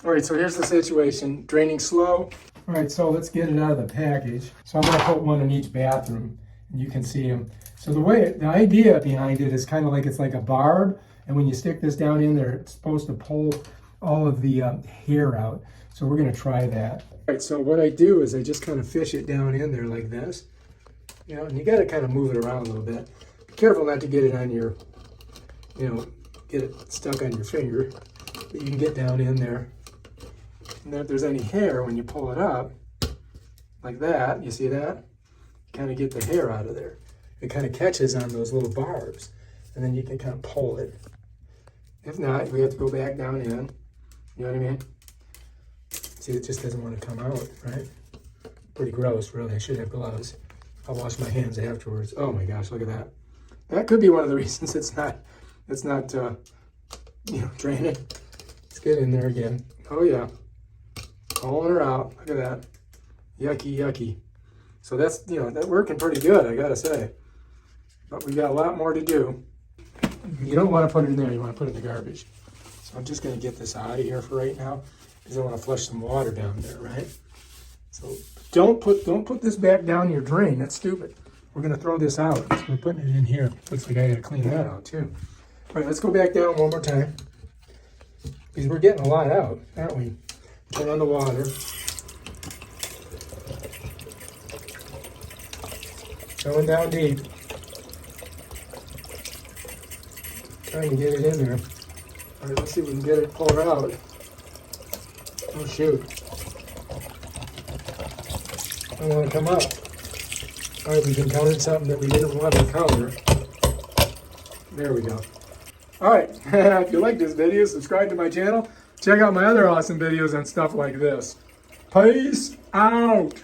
All right, so here's the situation. Draining slow. All right, so let's get it out of the package. So I'm gonna put one in each bathroom, and you can see them. So the idea behind it is kind of like it's like a barb, and when you stick this down in there, it's supposed to pull all of the hair out. So we're gonna try that. All right, so what I do is I just kind of fish it down in there like this. You know, and you gotta kind of move it around a little bit. Be careful not to get it on your, get it stuck on your finger. But you can get down in there. And if there's any hair, when you pull it up, like that, you see that? You kind of get the hair out of there. It kind of catches on those little barbs, and then you can kind of pull it. If not, we have to go back down in. You know what I mean? See, it just doesn't want to come out, right? Pretty gross, really. I should have gloves. I'll wash my hands afterwards. Oh my gosh, look at that. That could be one of the reasons it's not draining. Let's get in there again. Oh yeah. Pulling her out. Look at that. Yucky, yucky. So that's, that's working pretty good, I gotta say. But we got a lot more to do. You don't want to put it in there, you want to put it in the garbage. So I'm just gonna get this out of here for right now, because I want to flush some water down there, right? So don't put this back down your drain. That's stupid. We're gonna throw this out. So we're putting it in here. Looks like I gotta clean that out too. All right, let's go back down one more time, because we're getting a lot out, aren't we? Turn on the water. Going down deep. Trying to get it in there. All right, let's see if we can get it pulled out. Oh shoot. I don't want to come up. All right, we've encountered something that we didn't want to encounter. There we go. All right, if you like this video, subscribe to my channel. Check out my other awesome videos on stuff like this. Peace out.